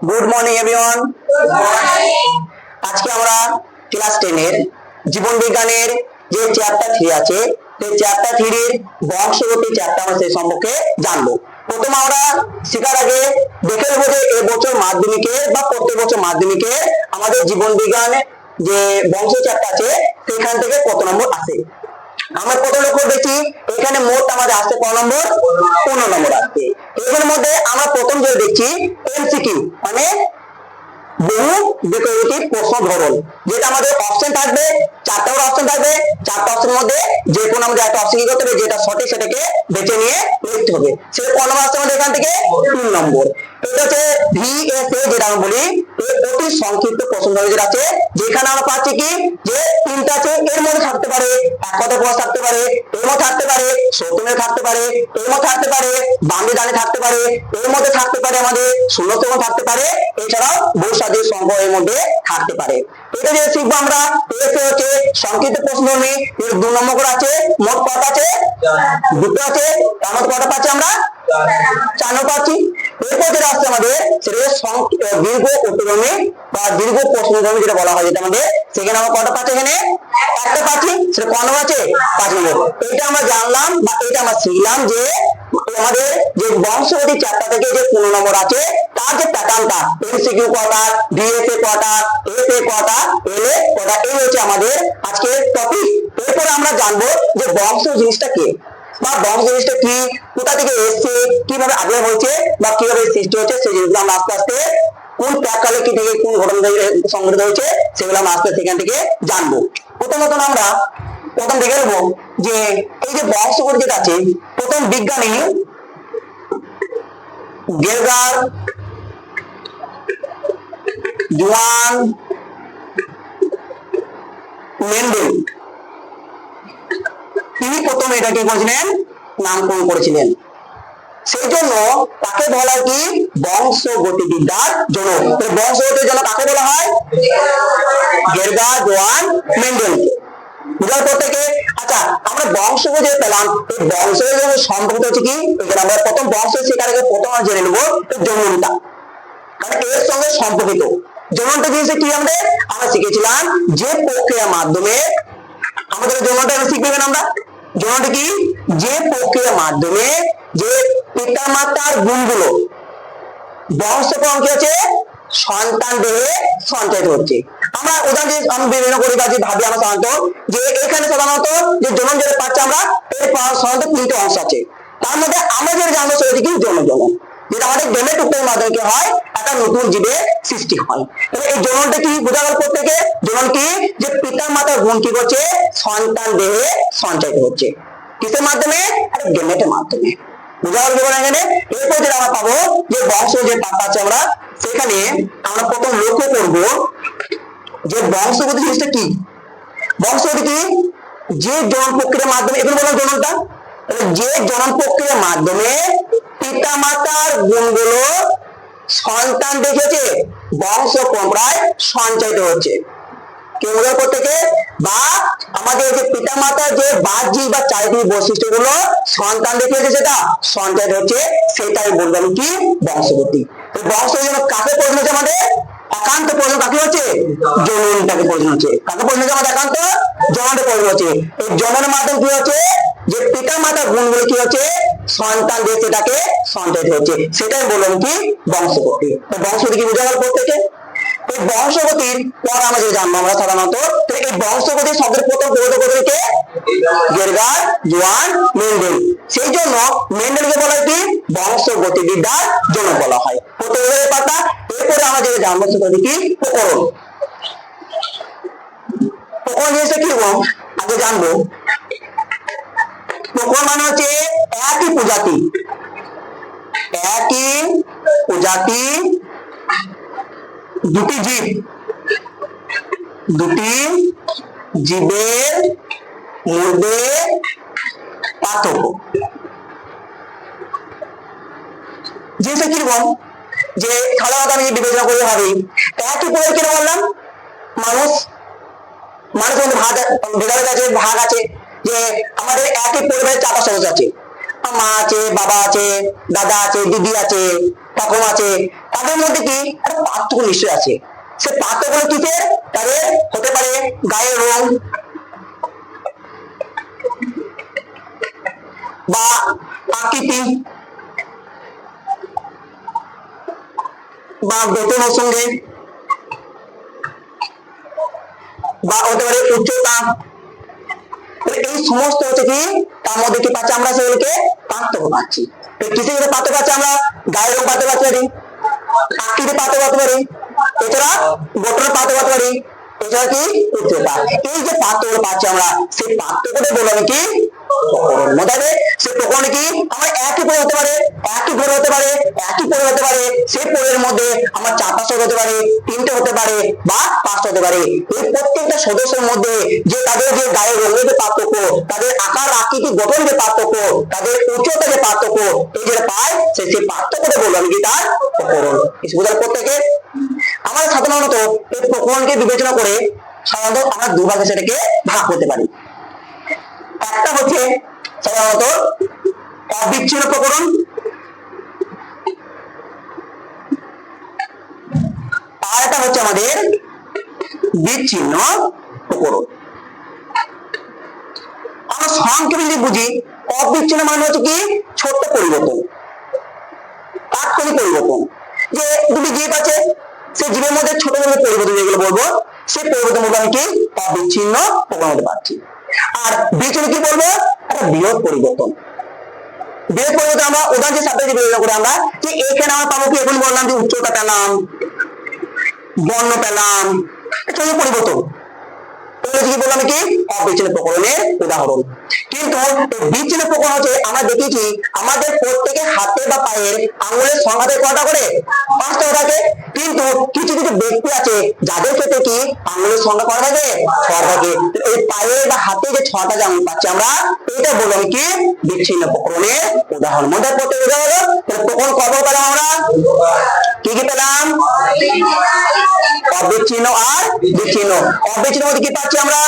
Good morning everyone. আজকে আমরা class 10 এর জীবন বিজ্ঞানের যে চ্যাপ্টার 3 আছে সেই চ্যাপ্টার 3 এর বংশগতি চ্যাপ্টার আমরা সেই সম্পর্কে জানবো। প্রথম আমরা শেখার আগে দেখে নেবো যে এই বছর মাধ্যমিকে বা প্রত্যেক বছর মাধ্যমিকে আমাদের জীবন বিজ্ঞান যে বংশ চ্যাপ্টার আছে সেখান থেকে কত নম্বর আসে। আমরা কত লক্ষ্য দেখি এখানে মোট আমাদের আসছে কত নম্বর, 15 নম্বর আসছে। এর মধ্যে আমরা প্রথম যে দেখছি এমসিকিউ মানে বহু বিকল্পিক প্রশ্ন ধরন, যেটা আমাদের অপশন থাকবে, চারটা অপশন থাকবে, চারটা অপশনের মধ্যে যে কোনো আমাদের একটা অপশন কি করতে হবে, যেটা সঠিক সেটাকে বেছে নিয়ে লিখতে হবে। সেই কোন নম্বর আসছে আমাদের এখান থেকে 3 নম্বর। এটা হচ্ছে ভিএসএ যেটা আমরা বলি অতি সংক্ষিপ্ত প্রশ্ন ধরন যেটা আছে, যেখানে আমরা পাচ্ছি কি যে তিনটা আছে, এর মধ্যে থাকতে পারে এক কথা প্রশ্ন থাকতে পারে, এর মধ্যে থাকতে পারে সত্যমের থাকতে পারে, এর মধ্যে থাকতে পারে বামে ডানে থাকতে পারে, এর মধ্যে থাকতে পারে আমাদের শূন্যতম থাকতে পারে, এছাড়াও বহু সাদৃশ্য সংখ্যা এর মধ্যে থাকতে পারে। এটা যে শিখবো আমরা এসে হচ্ছে সংক্ষিপ্ত প্রশ্ন নিয়ে এর 2 নম্বর করে আছে, মোট কত আছে, দুটো আছে, তার মধ্যে কটা পাচ্ছি আমরা, 4 নম্বর পাচ্ছি। এরপর যেটা আসছে আমাদের সেটা দীর্ঘ উত্তরণী বা দীর্ঘ প্রশ্নধর্মী যেটা বলা হয়, যেটা আমাদের সেখানে আমরা কটা পাচ্ছি, এখানে একটা পাচ্ছি, সেটা কত নম্বর আছে, 5 নম্বর। এটা আমরা জানলাম বা এটা আমরা শিখলাম যে আমাদের যে বংশগতি চ্যাপ্টার থেকে যে 15 নম্বর আছে তার যে প্যাটার্নটা এমসিকিউ কটা, ডিএসএ কটা, এসএ কটা, এলএ কটা, এই হচ্ছে আমাদের আজকের টপিক। এরপরে আমরা জানবো যে বংশ জিনিসটা কি বা বংশ জিনিসটা কি, কোথা থেকে এসছে, কিভাবে আবির্ভাব হয়েছে বা কিভাবে সৃষ্টি হচ্ছে, সেই জিনিসগুলো আমরা আস্তে আস্তে কোন প্রাকালে কি থেকে কোন ঘটনা থেকে সংঘটিত হয়েছে সেগুলো আমরা আস্তে সেখান থেকে জানবো। প্রথমত আমরা প্রথম দেখে নেবো যে এই যে বংশগতি যেটা আছে, প্রথম বিজ্ঞানী গেরগার জোয়ান মেন্ডেল তিনি প্রথম এটাকে করেছিলেন, নামকরণ করেছিলেন। সেই জন্য তাকে বলা কি বংশগতিবিদ্যার জনক। বংশগতির জনক কাকে বলা হয়, গেরগার জোয়ান মেন্ডেল। বুঝার পর থেকে আচ্ছা আমরা বংশগতি পেলাম, এই বংশগতি সম্পর্ক হচ্ছে কি, এখানে আমরা প্রথম বংশ শেখার আগে প্রথম জেনে নেবো জননটা, কারণ এর সঙ্গে সম্পর্কিত। জননটা জিনিসটা কি আমরা শিখেছিলাম যে প্রক্রিয়ার মাধ্যমে আমাদের জননটা শিখবেন আমরা। জননটা কি, যে প্রক্রিয়ার মাধ্যমে যে পিতামাতার গুণগুলো বংশক্রম কি আছে সন্তান দেহে সঞ্চারিত হচ্ছে। আমরা উদাহরণ আমি বিভিন্ন করে কাজে ভাবি আমরা সাধারণত যে এখানে সাধারণত যে জনন যেটা পাচ্ছি আমরা এর সাধারণত 3টে অংশ আছে। তার মধ্যে আমরা যেটা জানবো সেটা কি জনন, যেটা আমাদের গেমেট উত্তরের মাধ্যমে কি হয়, একটা নতুন জীবের সৃষ্টি হয়। এই জননটা কি বোঝা গেল প্রত্যেকে, জনন কি যে পিতা মাতার গুণ কি করছে সন্তান দেহে সঞ্চারিত হচ্ছে, কিসের মাধ্যমে, একটা গেমেটের মাধ্যমে। বোঝা গেল এখানে। এরপর যেটা আমরা পাবো যে বংশ যে পাতা আছে আমরা সেখানে আমরা প্রথম লক্ষ্য করব যে বংশগতি জিনিসটা কি। বংশগতি কি, যে জনন প্রক্রিয়ার মাধ্যমে, এগুলো বললাম জননটা, যে জনন প্রক্রিয়ার মাধ্যমে পিতা মাতার গুণগুলো সন্তান দেখেছে বংশ পরম্পরায় সঞ্চারিত হচ্ছে। কেমন থেকে বা আমাদের যে পিতা মাতার যে বাহ্যিক বা চারিত্রিক বৈশিষ্ট্যগুলো সন্তান দেখেছে সেটা সঞ্চারিত হচ্ছে, সেটাই বললাম কি বংশগতি। বংশগতি কাকে প্রশ্ন হচ্ছে আমাদের, একান্ত প্রশ্ন কাকে হচ্ছে, জননটাকে প্রশ্ন হচ্ছে। কাকে প্রশ্ন হচ্ছে আমাদের একান্ত জননটা প্রশ্ন হচ্ছে। এই জননের মাধ্যমে কি হচ্ছে যে পিতা মাতার গুণগুলো কি হচ্ছে সন্তান দিয়ে সেটাকে সঞ্চারিত হচ্ছে, সেটাই বললাম কি বংশগতি। বংশগতি কি বোঝা গেল প্রত্যেকে। এই বংশগতির পর আমরা যে জানবো আমরা সাধারণত এই বংশগতি শব্দের প্রথম প্রবর্তককে গেরগার জোয়ান মেন্ডেল। সেই জন্য মেন্ডেলকে বলা হয় কি বংশগতিবিদ্যার জনক বলা হয়। প্রত্যেকের পাতা। এরপরে আমরা যে জানবো সেটা কি প্রকরণ। প্রকরণ জিনিসটা কি আগে জানবো। প্রকরণ মানে হচ্ছে একই প্রজাতি দুটি জীবের মধ্যে পার্থক্য। জিনিসটা কিরকম, যে সাধারণত আমি বিবেচনা করে ভাবি একই পরিবার কেন বললাম, মানুষের মধ্যে ভাগ আছে যে আমাদের একই পরিবারের 4টা সদস্য আছে, মা আছে, বাবা আছে, দাদা আছে, দিদি আছে, ঠাকুমা আছে। তাদের মধ্যে কি একটা পার্থক্য নিশ্চয় আছে। সে পার্থক্য কিসের? তাদের হতে পারে গায়ের রং বা আকৃতি বা গঠনের সঙ্গে বা হতে পারে উচ্চতা। এই সমস্ত হচ্ছে কি তার মধ্যে কি পাচ্ছি আমরা সেগুলোকে পার্থক্য পাচ্ছি। কিসের সাথে পার্থক্য পাচ্ছি আমরা? গায়ের রং পার্থক্য পাচ্ছি পারি, আকৃতি পার্থক্য পাচ্ছি পারি, এছাড়া গঠনের পার্থক্য পাচ্ছি পারি, এছাড়া কি উচ্চতা। এই যে পার্থক্য পাচ্ছি আমরা, সেই পার্থক্যটা বললাম কি প্রকরণ। মনে সে প্রকরণ কি আমার একই পরে হতে পারে, একই ঘরে হতে পারে, একই পরে হতে পারে। সেই পরের মধ্যে আমার 4-5টা হতে পারে, 3টে হতে পারে বা 5টা হতে পারে। এই প্রত্যেকটা সদস্যের মধ্যে যে তাদের যে গায়ের রঙের যে পার্থক্য, তাদের আকার আকৃতি গঠন যে পার্থক্য, তাদের উচ্চতা যে পার্থক্য, এই যেটা পায় সেই পার্থক্যটা বললাম কি তার প্রকরণ। কিছু বোঝার প্রত্যেকে আমরা সাধারণত এই প্রকরণকে বিবেচনা করে সাধারণত আমরা দুভাগে সেটাকে ভাগ করতে পারি। একটা হচ্ছে সাধারণত অবিচ্ছিন্ন প্রকরণ, আর একটা হচ্ছে আমাদের বিচ্ছিন্ন প্রকরণ। আমরা সংক্ষেপে যদি বুঝি, অবিচ্ছিন্ন মানে হচ্ছে কি ছোট্ট পরিবর্তন, তাৎক্ষণিক পরিবর্তন। যে দুটি জীব আছে, সেই জীবের মধ্যে ছোট ছোট পরিবর্তন যেগুলো বলবো, সেই পরিবর্তন বলবো আমি কি অবিচ্ছিন্ন প্রকরণ হতে পারছি। আর বিচ্ছিন্ন কি বলবো? একটা বৃহৎ পরিবর্তন। বৃহৎ পরিবর্তন আমরা উদাহরণ হিসেবে বিবেচনা করি আমরা যে এখানে আমরা পাবো কি, এখন বললাম যে উচ্চতা পেলাম, বর্ণ পেলাম, ছোট পরিবর্তন। কি বললাম কি অবিচ্ছিন্ন প্রকরণের উদাহরণ। কিন্তু বিচ্ছিন্ন প্রকরণ হচ্ছে আমরা দেখেছি আমাদের প্রত্যেকের হাতে বা পায়ের আঙুলের সংখ্যাতে কটা করে? 5টা থাকে। কিন্তু কিছু কিছু ব্যক্তি আছে যাদের ক্ষেত্রে কি আঙুলের সংখ্যা কটা থাকে? 6 থাকে। এই পায়ে বা হাতে যে 6টা যে আঙুল পাচ্ছি আমরা, এটা বললাম কি বিচ্ছিন্ন প্রকরণের উদাহরণ। মধ্যে প্রত্যেক উদাহরণ প্রকরণ কত পেলাম আমরা? কি কি পেলাম? অবিচ্ছিন্ন আর বিচ্ছিন্ন। অবিচ্ছিন্ন মধ্যে কি পাচ্ছি আমরা?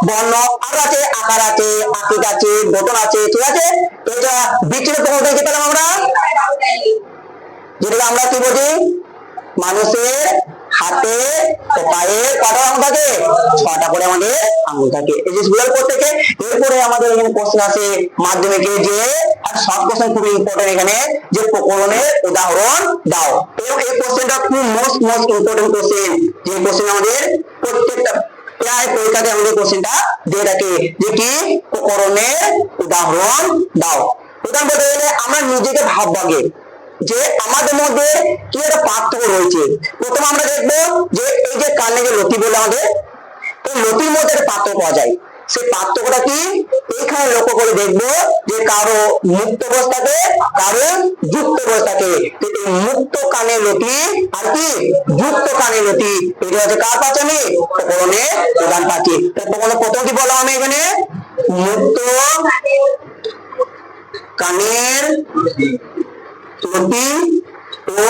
বর্ণ আর আছে, আকার আছে, আকৃতি আছে, গঠন আছে, ঠিক আছে। এটা বিচ্ছিন্ন প্রকরণ কি পেলাম আমরা? যেটা আমরা কি বলি মানুষের হাতে ও পায়ে কটা আঙুল থাকে? 6টা করে আমাদের আঙুল থাকে। এই যে বুঝার পর থেকে এরপরে আমাদের এখানে কোশ্চেন আছে মাধ্যমিকে, যে আর সব কোশ্চেন খুব ইম্পর্টেন্ট এখানে, যে প্রকরণের উদাহরণ দাও। এবং এই কোশ্চেনটা খুব মোস্ট ইম্পর্টেন্ট কোশ্চেন, যে কোশ্চেন আমাদের প্রত্যেকটা প্রায় পরীক্ষাতে আমাদের কোশ্চেনটা দিয়ে থাকে যে কি প্রকরণের উদাহরণ দাও। উদাহরণ বলতে গেলে আমরা নিজেকে ভাববো আগে যে আমাদের মধ্যে কি একটা পার্থক্য রয়েছে। প্রথমে আমরা দেখবো যে এই যে কানে যে লতি বলে আমাদের, এই লতির মধ্যে একটা পার্থক্য পাওয়া যায়। সেই পার্থক্যটা কি এইখানে লক্ষ্য করে দেখবো যে কারো মুক্ত অবস্থাতে, কারো যুক্ত অবস্থাতে। এই মুক্ত কানে লতি আর কি যুক্ত কানে লতি, এটা হচ্ছে কার পাচ্ছি আমি? প্রকরণের উদাহরণ পাচ্ছি। প্রকরণের প্রথম কি বললাম আমি এখানে? মুক্ত কানের লতি ও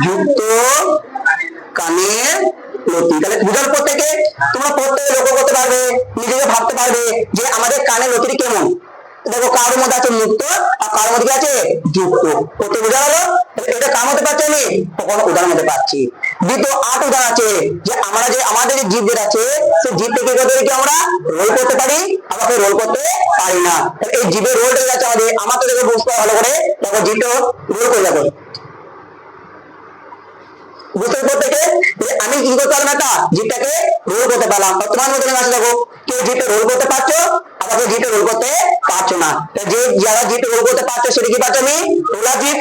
যুক্ত কানের লতি। তাহলে বুঝার পর থেকে তোমরা প্রত্যেকে লক্ষ্য করতে পারবে, নিজেকে ভাবতে পারবে যে আমাদের কানের লতিটি কেমন। দেখো কারোর মধ্যে আছে মুক্ত আর কারোর মধ্যে আছে যুক্ত। প্রত্যেক বোঝা গেল? এটা কার মধ্যে পাচ্ছি আমি? তখন উদাহরণ মধ্যে পাচ্ছি। দ্বিতীয় 8 উদাহরণ আছে যে আমরা যে আমাদের যে জীবদের আছে, সেই জীব থেকে কি আমরা রোল করতে পারি, আমাকে রোল করতে পারি না। এই জীবের রোলটা আছে আমাদের, আমার তো দেখে বুঝতে ভালো করে, দেখো জীবটা রোল করে যাবো। বুঝতে প্রত্যেকে আমি কি করতে পারলাম? একটা জীবটাকে রোল করতে পারলাম। তোমার মধ্যে আছে দেখো কেউ জীবটা রোল করতে পারছো, আমাকে জীবটা রোল করতে পারছো না। যে যারা জীবটা রোল করতে পারছো সেটা কি পাচ্ছ আমি? রোলার জীব।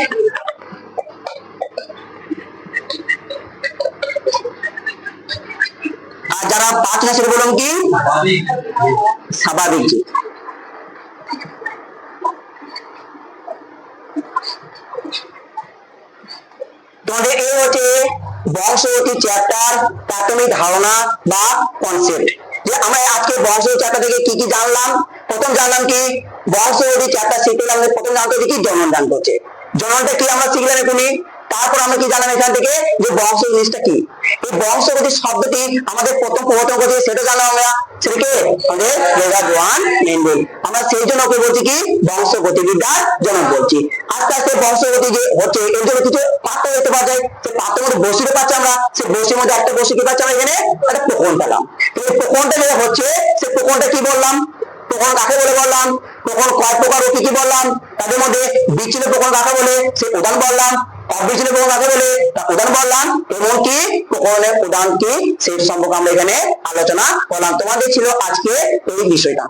আর যারা পারছো না সেটা বললাম কি স্বাভাবিক জীব। তোমাদের এই হচ্ছে বংশগতি চ্যাপ্টার প্রাথমিক ধারণা বা কনসেপ্ট। যে আমরা আজকে বংশগতি চ্যাপ্টার থেকে কি কি জানলাম? প্রথম জানলাম কি বংশগতি চ্যাপ্টার শিখলাম, প্রথম জানতে কি জন্ম দান করছে। জন্মটা কি আমরা শিখলাম এখনই? তারপর আমরা কি জানলাম এখান থেকে যে বংশ জিনিসটা কি। এই বংশগতি শব্দটি আমাদের প্রথম প্রবর্তন করেছে সেটা জানলাম আমরা, সেটাকে আমাদের জোহার জোহান মেন্ডেল। আমরা সেই জন্য ওকে বলছি কি বংশগতিবিদ্যার জনক বলছি। আস্তে আস্তে বংশগতি যে হচ্ছে এর জন্য কিছু পাত্র দেখতে পাওয়া যায়, সেই পাত্রের মধ্যে বসিতে পাচ্ছি আমরা, সেই বসির মধ্যে একটা বসি কি পাচ্ছি আমরা এখানে একটা প্রকরণ পেলাম। এই প্রকরণটা যেটা হচ্ছে সেই প্রকরণটা কি বললাম, প্রকরণ কাকে বলে বললাম, প্রকরণ কয় প্রকার ও কি কি বললাম, তাদের মধ্যে বিচ্ছিন্ন প্রকরণ কাকে বলে সে উদাহরণ বললাম, অবিচ্ছিন্ন প্রকরণ কাকে বলে তার উদাহরণ বললাম, এবং কি প্রকরণের উদাহরণ কি সেই সম্পর্কে আমরা এখানে আলোচনা করলাম। তোমাদের ছিল আজকে এই বিষয়টা,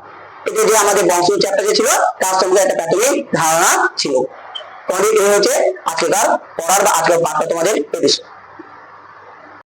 এটা যে আমাদের বংশ চ্যাপ্টার যে ছিল তার সম্পর্কে একটা প্রাথমিক ধারণা ছিল। তোমাদের এই হচ্ছে আজকেকার পড়ার বা আজকের পাঠটা তোমাদের এই বিষয়।